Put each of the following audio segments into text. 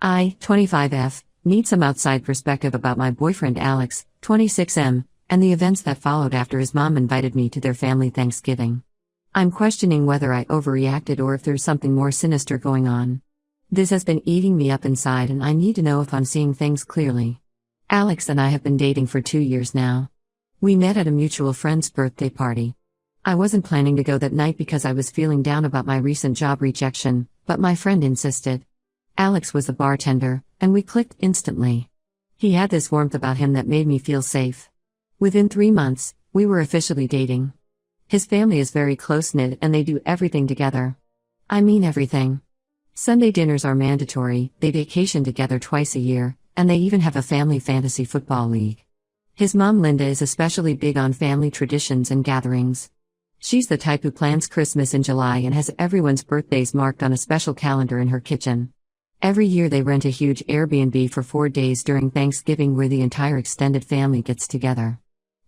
I, 25F, need some outside perspective about my boyfriend Alex, 26M, and the events that followed after his mom invited me to their family Thanksgiving. I'm questioning whether I overreacted or if there's something more sinister going on. This has been eating me up inside and I need to know if I'm seeing things clearly. Alex and I have been dating for 2 years now. We met at a mutual friend's birthday party. I wasn't planning to go that night because I was feeling down about my recent job rejection, but my friend insisted. Alex was the bartender, and we clicked instantly. He had this warmth about him that made me feel safe. Within 3 months, we were officially dating. His family is very close-knit and they do everything together. I mean everything. Sunday dinners are mandatory, they vacation together twice a year, and they even have a family fantasy football league. His mom Linda is especially big on family traditions and gatherings. She's the type who plans Christmas in July and has everyone's birthdays marked on a special calendar in her kitchen. Every year they rent a huge Airbnb for 4 days during Thanksgiving where the entire extended family gets together.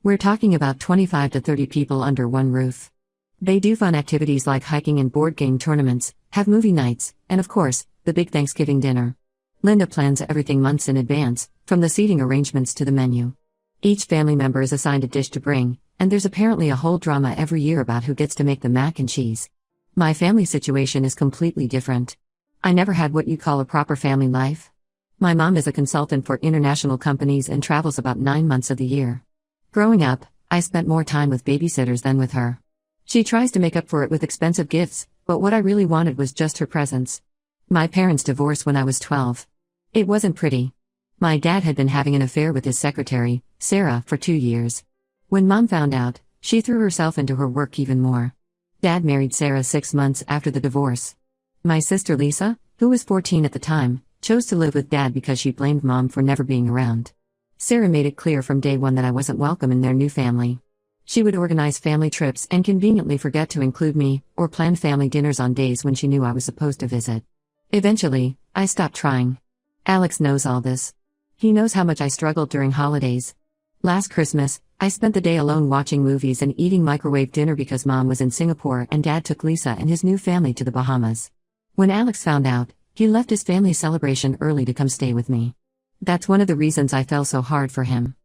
We're talking about 25 to 30 people under one roof. They do fun activities like hiking and board game tournaments, have movie nights, and of course, the big Thanksgiving dinner. Linda plans everything months in advance, from the seating arrangements to the menu. Each family member is assigned a dish to bring, and there's apparently a whole drama every year about who gets to make the mac and cheese. My family situation is completely different. I never had what you call a proper family life. My mom is a consultant for international companies and travels about 9 months of the year. Growing up, I spent more time with babysitters than with her. She tries to make up for it with expensive gifts, but what I really wanted was just her presence. My parents divorced when I was 12. It wasn't pretty. My dad had been having an affair with his secretary, Sarah, for 2 years. When Mom found out, she threw herself into her work even more. Dad married Sarah 6 months after the divorce. My sister Lisa, who was 14 at the time, chose to live with Dad because she blamed Mom for never being around. Sarah made it clear from day one that I wasn't welcome in their new family. She would organize family trips and conveniently forget to include me, or plan family dinners on days when she knew I was supposed to visit. Eventually, I stopped trying. Alex knows all this. He knows how much I struggled during holidays. Last Christmas, I spent the day alone watching movies and eating microwave dinner because Mom was in Singapore and Dad took Lisa and his new family to the Bahamas. When Alex found out, he left his family celebration early to come stay with me. That's one of the reasons I fell so hard for him.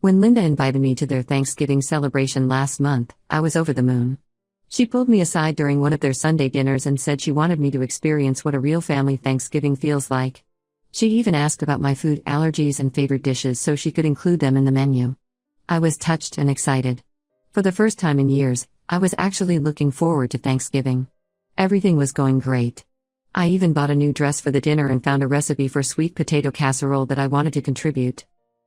When Linda invited me to their Thanksgiving celebration last month, I was over the moon. She pulled me aside during one of their Sunday dinners and said she wanted me to experience what a real family Thanksgiving feels like. She even asked about my food allergies and favorite dishes so she could include them in the menu. I was touched and excited. For the first time in years, I was actually looking forward to Thanksgiving. Everything was going great. I even bought a new dress for the dinner and found a recipe for sweet potato casserole that I wanted to contribute.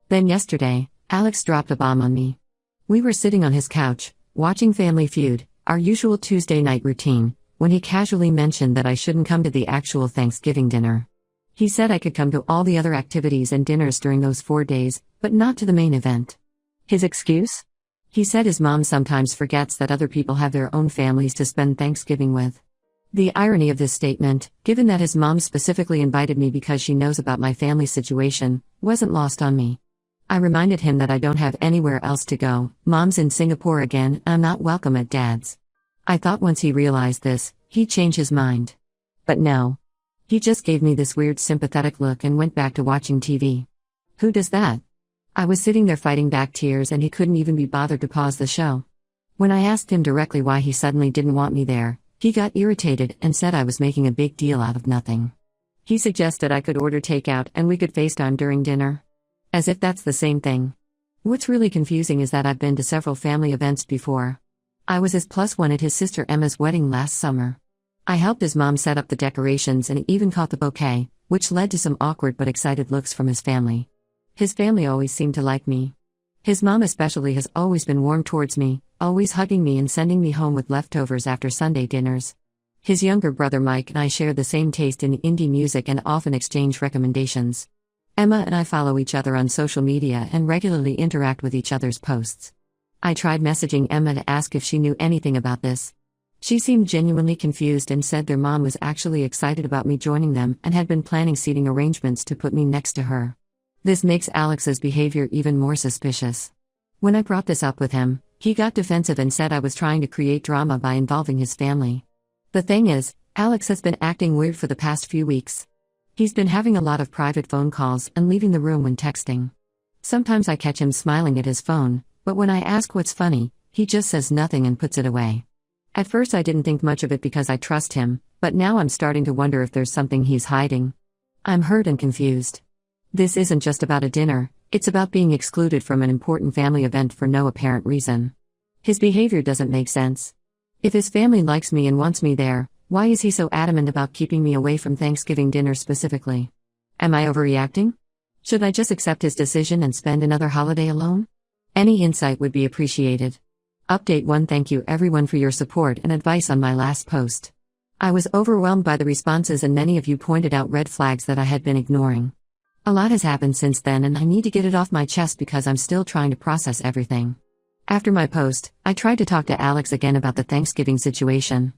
Then yesterday, Alex dropped a bomb on me. We were sitting on his couch, watching Family Feud, our usual Tuesday night routine, when he casually mentioned that I shouldn't come to the actual Thanksgiving dinner. He said I could come to all the other activities and dinners during those 4 days, but not to the main event. His excuse? He said his mom sometimes forgets that other people have their own families to spend Thanksgiving with. The irony of this statement, given that his mom specifically invited me because she knows about my family situation, wasn't lost on me. I reminded him that I don't have anywhere else to go, Mom's in Singapore again, I'm not welcome at Dad's. I thought once he realized this, he'd change his mind. But no. He just gave me this weird sympathetic look and went back to watching TV. Who does that? I was sitting there fighting back tears and he couldn't even be bothered to pause the show. When I asked him directly why he suddenly didn't want me there, he got irritated and said I was making a big deal out of nothing. He suggested I could order takeout and we could FaceTime during dinner. As if that's the same thing. What's really confusing is that I've been to several family events before. I was his +1 at his sister Emma's wedding last summer. I helped his mom set up the decorations and even caught the bouquet, which led to some awkward but excited looks from his family. His family always seemed to like me. His mom especially has always been warm towards me, always hugging me and sending me home with leftovers after Sunday dinners. His younger brother Mike and I share the same taste in indie music and often exchange recommendations. Emma and I follow each other on social media and regularly interact with each other's posts. I tried messaging Emma to ask if she knew anything about this. She seemed genuinely confused and said their mom was actually excited about me joining them and had been planning seating arrangements to put me next to her. This makes Alex's behavior even more suspicious. When I brought this up with him, he got defensive and said I was trying to create drama by involving his family. The thing is, Alex has been acting weird for the past few weeks. He's been having a lot of private phone calls and leaving the room when texting. Sometimes I catch him smiling at his phone, but when I ask what's funny, he just says nothing and puts it away. At first I didn't think much of it because I trust him, but now I'm starting to wonder if there's something he's hiding. I'm hurt and confused. This isn't just about a dinner, it's about being excluded from an important family event for no apparent reason. His behavior doesn't make sense. If his family likes me and wants me there, why is he so adamant about keeping me away from Thanksgiving dinner specifically? Am I overreacting? Should I just accept his decision and spend another holiday alone? Any insight would be appreciated. Update 1. Thank you everyone for your support and advice on my last post. I was overwhelmed by the responses and many of you pointed out red flags that I had been ignoring. A lot has happened since then and I need to get it off my chest because I'm still trying to process everything. After my post, I tried to talk to Alex again about the Thanksgiving situation.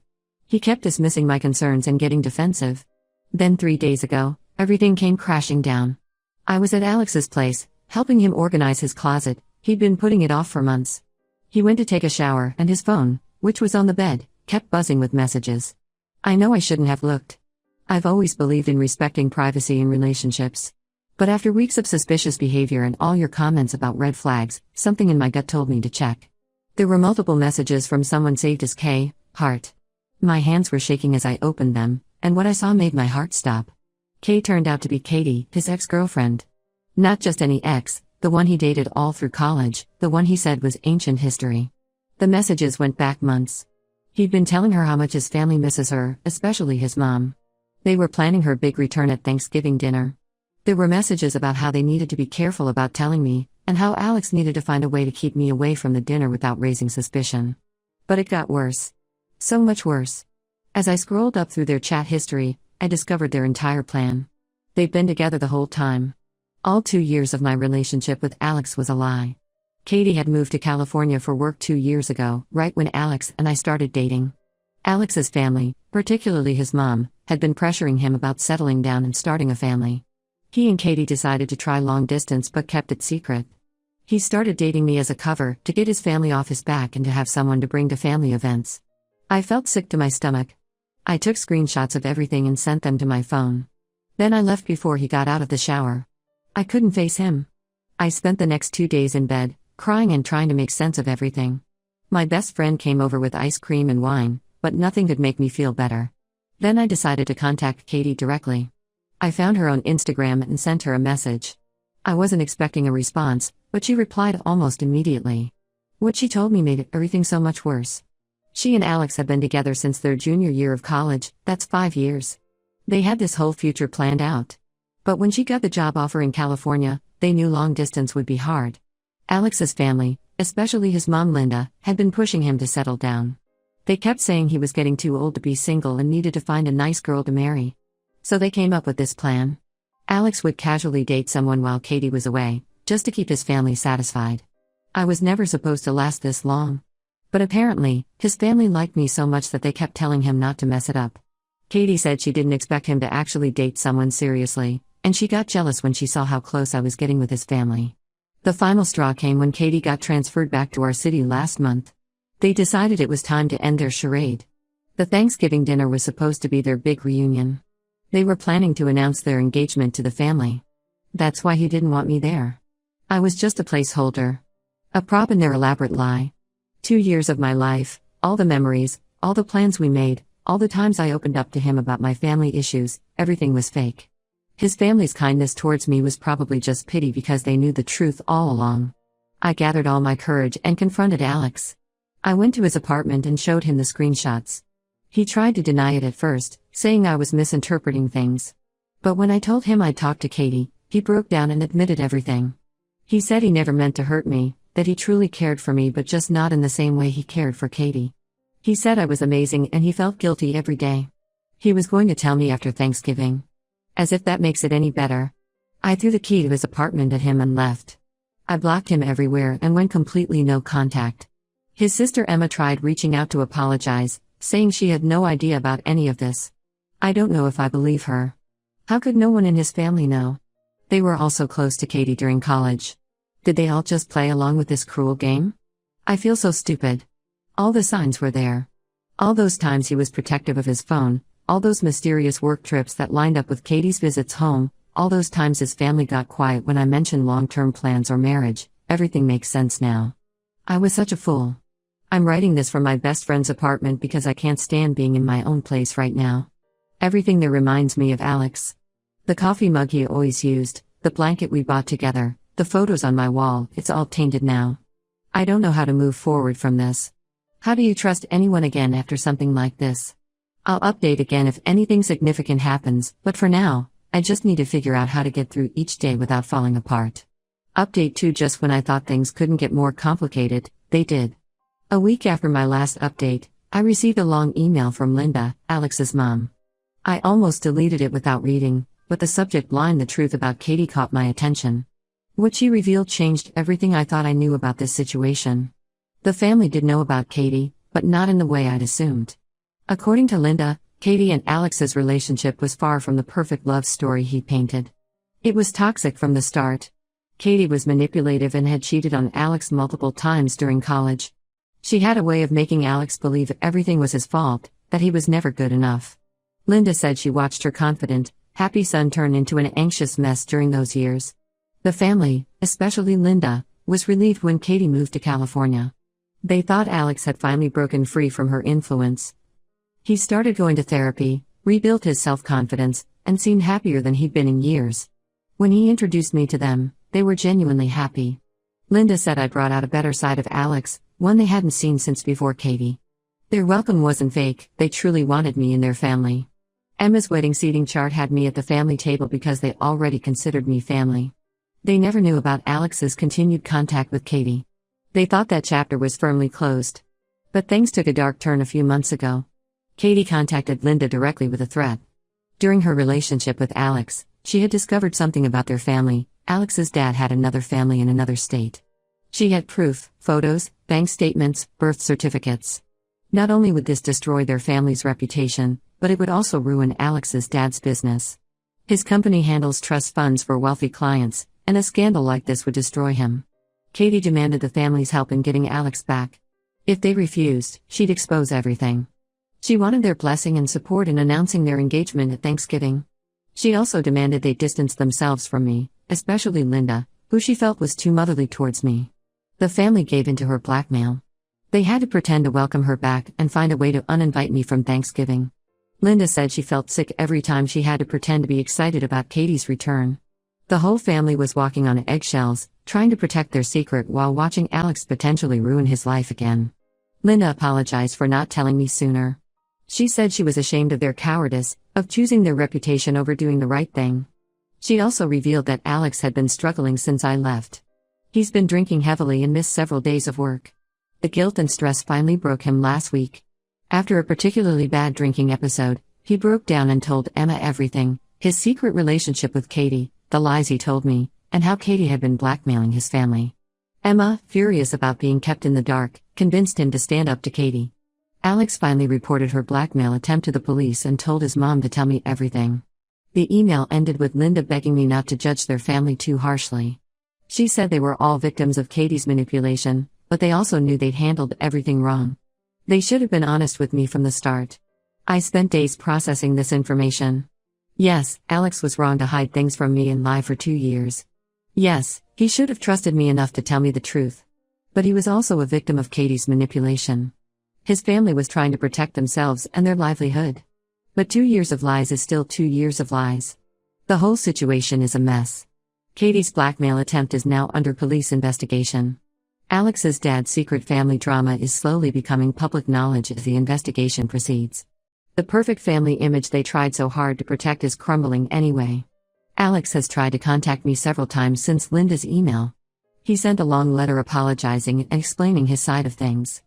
He kept dismissing my concerns and getting defensive. Then 3 days ago, everything came crashing down. I was at Alex's place, helping him organize his closet. He'd been putting it off for months. He went to take a shower and his phone, which was on the bed, kept buzzing with messages. I know I shouldn't have looked. I've always believed in respecting privacy in relationships. But after weeks of suspicious behavior and all your comments about red flags, something in my gut told me to check. There were multiple messages from someone saved as K, heart. My hands were shaking as I opened them, and what I saw made my heart stop. K turned out to be Katie, his ex-girlfriend. Not just any ex, the one he dated all through college, the one he said was ancient history. The messages went back months. He'd been telling her how much his family misses her, especially his mom. They were planning her big return at Thanksgiving dinner. There were messages about how they needed to be careful about telling me, and how Alex needed to find a way to keep me away from the dinner without raising suspicion. But it got worse. So much worse. As I scrolled up through their chat history, I discovered their entire plan. They'd been together the whole time. All 2 years of my relationship with Alex was a lie. Katie had moved to California for work 2 years ago, right when Alex and I started dating. Alex's family, particularly his mom, had been pressuring him about settling down and starting a family. He and Katie decided to try long distance but kept it secret. He started dating me as a cover, to get his family off his back and to have someone to bring to family events. I felt sick to my stomach. I took screenshots of everything and sent them to my phone. Then I left before he got out of the shower. I couldn't face him. I spent the next 2 days in bed, crying and trying to make sense of everything. My best friend came over with ice cream and wine, but nothing could make me feel better. Then I decided to contact Katie directly. I found her on Instagram and sent her a message. I wasn't expecting a response, but she replied almost immediately. What she told me made everything so much worse. She and Alex have been together since their junior year of college, that's 5 years. They had this whole future planned out. But when she got the job offer in California, they knew long distance would be hard. Alex's family, especially his mom Linda, had been pushing him to settle down. They kept saying he was getting too old to be single and needed to find a nice girl to marry. So they came up with this plan. Alex would casually date someone while Katie was away, just to keep his family satisfied. I was never supposed to last this long. But apparently, his family liked me so much that they kept telling him not to mess it up. Katie said she didn't expect him to actually date someone seriously, and she got jealous when she saw how close I was getting with his family. The final straw came when Katie got transferred back to our city last month. They decided it was time to end their charade. The Thanksgiving dinner was supposed to be their big reunion. They were planning to announce their engagement to the family. That's why he didn't want me there. I was just a placeholder. A prop in their elaborate lie. 2 years of my life, all the memories, all the plans we made, all the times I opened up to him about my family issues, everything was fake. His family's kindness towards me was probably just pity because they knew the truth all along. I gathered all my courage and confronted Alex. I went to his apartment and showed him the screenshots. He tried to deny it at first, saying I was misinterpreting things. But when I told him I'd talked to Katie, he broke down and admitted everything. He said he never meant to hurt me, that he truly cared for me but just not in the same way he cared for Katie. He said I was amazing and he felt guilty every day. He was going to tell me after Thanksgiving. As if that makes it any better. I threw the key to his apartment at him and left. I blocked him everywhere and went completely no contact. His sister Emma tried reaching out to apologize, saying she had no idea about any of this. I don't know if I believe her. How could no one in his family know? They were all so close to Katie during college. Did they all just play along with this cruel game? I feel so stupid. All the signs were there. All those times he was protective of his phone, All those mysterious work trips that lined up with Katie's visits home, all those times his family got quiet when I mentioned long-term plans or marriage, everything makes sense now. I was such a fool. I'm writing this from my best friend's apartment because I can't stand being in my own place right now. Everything there reminds me of Alex. The coffee mug he always used, the blanket we bought together, the photos on my wall, it's all tainted now. I don't know how to move forward from this. How do you trust anyone again after something like this? I'll update again if anything significant happens, but for now, I just need to figure out how to get through each day without falling apart. Update 2. Just when I thought things couldn't get more complicated, they did. A week after my last update, I received a long email from Linda, Alex's mom. I almost deleted it without reading, but the subject line, "The truth about Katie," caught my attention. What she revealed changed everything I thought I knew about this situation. The family did know about Katie, but not in the way I'd assumed. According to Linda, Katie and Alex's relationship was far from the perfect love story he painted. It was toxic from the start. Katie was manipulative and had cheated on Alex multiple times during college. She had a way of making Alex believe everything was his fault, that he was never good enough. Linda said she watched her confident, happy son turn into an anxious mess during those years. The family, especially Linda, was relieved when Katie moved to California. They thought Alex had finally broken free from her influence. He started going to therapy, rebuilt his self-confidence, and seemed happier than he'd been in years. When he introduced me to them, they were genuinely happy. Linda said I brought out a better side of Alex, one they hadn't seen since before Katie. Their welcome wasn't fake, they truly wanted me in their family. Emma's wedding seating chart had me at the family table because they already considered me family. They never knew about Alex's continued contact with Katie. They thought that chapter was firmly closed. But things took a dark turn a few months ago. Katie contacted Linda directly with a threat. During her relationship with Alex, she had discovered something about their family. Alex's dad had another family in another state. She had proof, photos, bank statements, birth certificates. Not only would this destroy their family's reputation, but it would also ruin Alex's dad's business. His company handles trust funds for wealthy clients, and a scandal like this would destroy him. Katie demanded the family's help in getting Alex back. If they refused, she'd expose everything. She wanted their blessing and support in announcing their engagement at Thanksgiving. She also demanded they distance themselves from me, especially Linda, who she felt was too motherly towards me. The family gave in to her blackmail. They had to pretend to welcome her back and find a way to uninvite me from Thanksgiving. Linda said she felt sick every time she had to pretend to be excited about Katie's return. The whole family was walking on eggshells, trying to protect their secret while watching Alex potentially ruin his life again. Linda apologized for not telling me sooner. She said she was ashamed of their cowardice, of choosing their reputation over doing the right thing. She also revealed that Alex had been struggling since I left. He's been drinking heavily and missed several days of work. The guilt and stress finally broke him last week. After a particularly bad drinking episode, he broke down and told Emma everything, his secret relationship with Katie, the lies he told me, and how Katie had been blackmailing his family. Emma, furious about being kept in the dark, convinced him to stand up to Katie. Alex finally reported her blackmail attempt to the police and told his mom to tell me everything. The email ended with Linda begging me not to judge their family too harshly. She said they were all victims of Katie's manipulation, but they also knew they'd handled everything wrong. They should have been honest with me from the start. I spent days processing this information. Yes, Alex was wrong to hide things from me and lie for 2 years. Yes, he should have trusted me enough to tell me the truth. But he was also a victim of Katie's manipulation. His family was trying to protect themselves and their livelihood. But 2 years of lies is still 2 years of lies. The whole situation is a mess. Katie's blackmail attempt is now under police investigation. Alex's dad's secret family drama is slowly becoming public knowledge as the investigation proceeds. The perfect family image they tried so hard to protect is crumbling anyway. Alex has tried to contact me several times since Linda's email. He sent a long letter apologizing and explaining his side of things.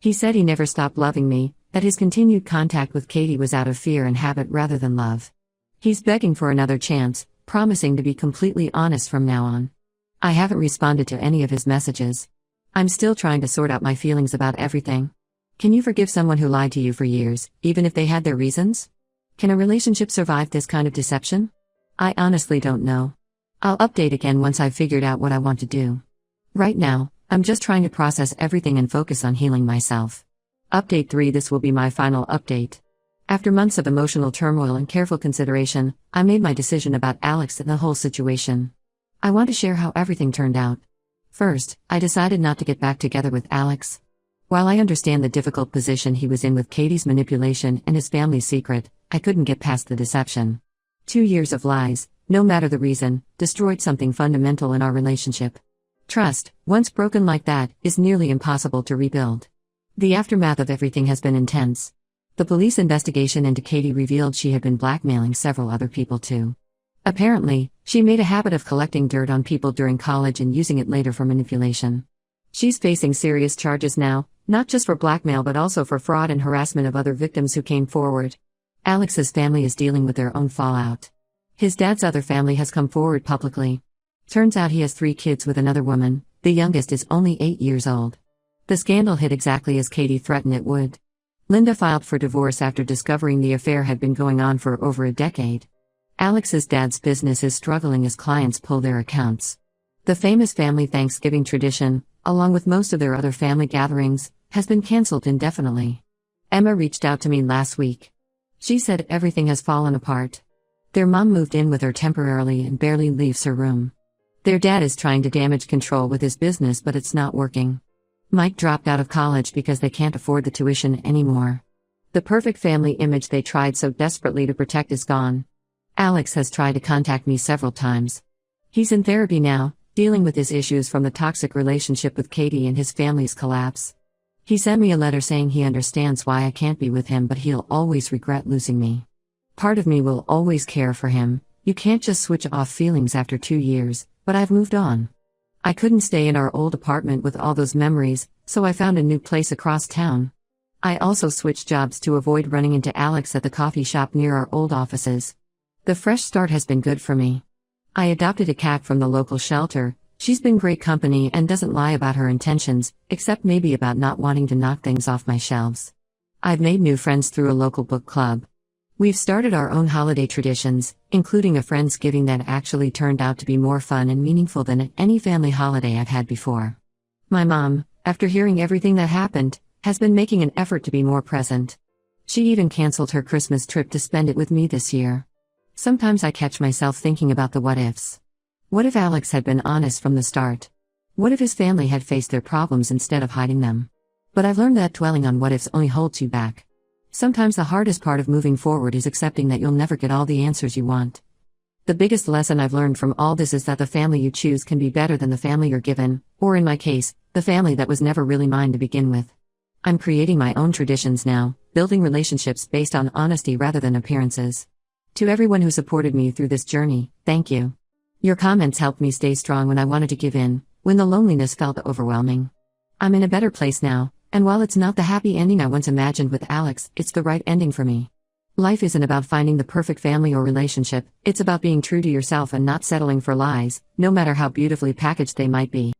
He said he never stopped loving me, that his continued contact with Katie was out of fear and habit rather than love. He's begging for another chance, promising to be completely honest from now on. I haven't responded to any of his messages. I'm still trying to sort out my feelings about everything. Can you forgive someone who lied to you for years, even if they had their reasons? Can a relationship survive this kind of deception? I honestly don't know. I'll update again once I've figured out what I want to do. Right now, I'm just trying to process everything and focus on healing myself. Update 3. This will be my final update. After months of emotional turmoil and careful consideration, I made my decision about Alex and the whole situation. I want to share how everything turned out. First, I decided not to get back together with Alex. While I understand the difficult position he was in with Katie's manipulation and his family's secret, I couldn't get past the deception. 2 years of lies, no matter the reason, destroyed something fundamental in our relationship. Trust, once broken like that, is nearly impossible to rebuild. The aftermath of everything has been intense. The police investigation into Katie revealed she had been blackmailing several other people too. Apparently, she made a habit of collecting dirt on people during college and using it later for manipulation. She's facing serious charges now, not just for blackmail but also for fraud and harassment of other victims who came forward. Alex's family is dealing with their own fallout. His dad's other family has come forward publicly. Turns out he has 3 kids with another woman, the youngest is only 8 years old. The scandal hit exactly as Katie threatened it would. Linda filed for divorce after discovering the affair had been going on for over a decade. Alex's dad's business is struggling as clients pull their accounts. The famous family Thanksgiving tradition, along with most of their other family gatherings, has been cancelled indefinitely. Emma reached out to me last week. She said everything has fallen apart. Their mom moved in with her temporarily and barely leaves her room. Their dad is trying to damage control with his business but it's not working. Mike dropped out of college because they can't afford the tuition anymore. The perfect family image they tried so desperately to protect is gone. Alex has tried to contact me several times. He's in therapy now, dealing with his issues from the toxic relationship with Katie and his family's collapse. He sent me a letter saying he understands why I can't be with him but he'll always regret losing me. Part of me will always care for him. You can't just switch off feelings after 2 years, but I've moved on. I couldn't stay in our old apartment with all those memories, so I found a new place across town. I also switched jobs to avoid running into Alex at the coffee shop near our old offices. The fresh start has been good for me. I adopted a cat from the local shelter. She's been great company and doesn't lie about her intentions, except maybe about not wanting to knock things off my shelves. I've made new friends through a local book club. We've started our own holiday traditions, including a Friendsgiving that actually turned out to be more fun and meaningful than any family holiday I've had before. My mom, after hearing everything that happened, has been making an effort to be more present. She even canceled her Christmas trip to spend it with me this year. Sometimes I catch myself thinking about the what-ifs. What if Alex had been honest from the start? What if his family had faced their problems instead of hiding them? But I've learned that dwelling on what-ifs only holds you back. Sometimes the hardest part of moving forward is accepting that you'll never get all the answers you want. The biggest lesson I've learned from all this is that the family you choose can be better than the family you're given, or in my case, the family that was never really mine to begin with. I'm creating my own traditions now, building relationships based on honesty rather than appearances. To everyone who supported me through this journey, thank you. Your comments helped me stay strong when I wanted to give in, when the loneliness felt overwhelming. I'm in a better place now, and while it's not the happy ending I once imagined with Alex, it's the right ending for me. Life isn't about finding the perfect family or relationship, it's about being true to yourself and not settling for lies, no matter how beautifully packaged they might be.